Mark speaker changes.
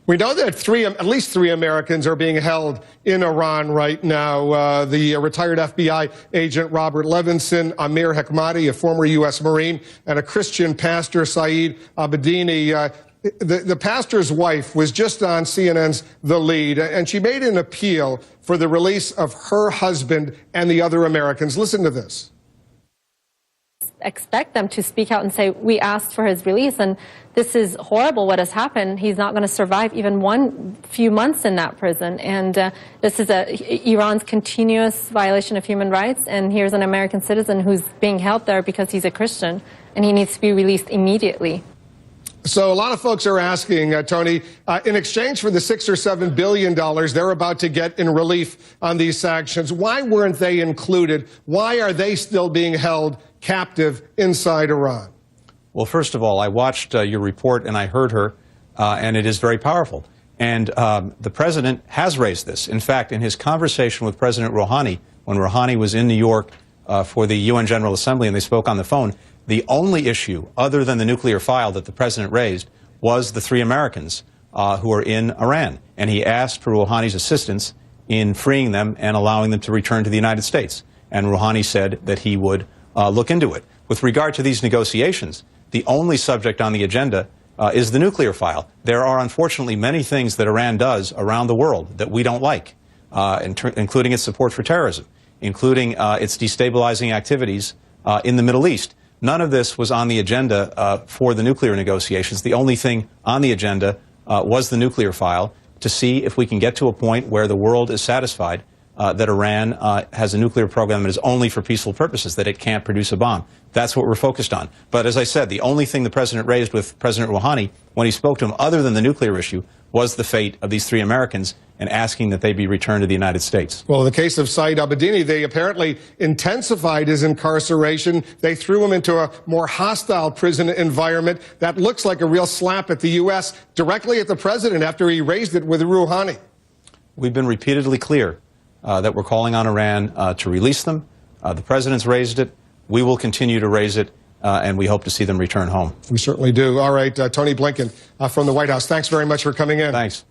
Speaker 1: We know that at least three Americans are being held in Iran right now. The retired FBI agent Robert Levinson, Amir Hekmati, a former U.S. Marine, and a Christian pastor, Saeed Abedini. The pastor's wife was just on CNN's The Lead, and she made an appeal for the release of her husband and the other Americans. Listen to this.
Speaker 2: Expect them to speak out and say, we asked for his release, and this is horrible what has happened. He's not going to survive even few months in that prison. And this is Iran's continuous violation of human rights, and here's an American citizen who's being held there because he's a Christian, and he needs to be released immediately.
Speaker 1: So a lot of folks are asking, Tony, in exchange for the $6 or $7 billion they're about to get in relief on these sanctions, why weren't they included? Why are they still being held captive inside Iran?
Speaker 3: Well, first of all, I watched your report and I heard her, and it is very powerful. And the president has raised this. In fact, in his conversation with President Rouhani, when Rouhani was in New York for the UN General Assembly and they spoke on the phone, the only issue other than the nuclear file that the president raised was the three Americans who are in Iran. And he asked for Rouhani's assistance in freeing them and allowing them to return to the United States. And Rouhani said that he would look into it. With regard to these negotiations, the only subject on the agenda is the nuclear file. There are unfortunately many things that Iran does around the world that we don't like, including its support for terrorism, including its destabilizing activities in the Middle East. None of this was on the agenda for the nuclear negotiations. The only thing on the agenda was the nuclear file to see if we can get to a point where the world is satisfied that Iran has a nuclear program that is only for peaceful purposes, that it can't produce a bomb. That's what we're focused on. But as I said, the only thing the president raised with President Rouhani when he spoke to him, other than the nuclear issue, was the fate of these three Americans and asking that they be returned to the United States.
Speaker 1: Well, in the case of Saeed Abedini, they apparently intensified his incarceration. They threw him into a more hostile prison environment. That looks like a real slap at the U.S., directly at the president after he raised it with Rouhani.
Speaker 3: We've been repeatedly clear that we're calling on Iran to release them. The president's raised it. We will continue to raise it, and we hope to see them return home.
Speaker 1: We certainly do. All right, Tony Blinken from the White House, thanks very much for coming in.
Speaker 3: Thanks.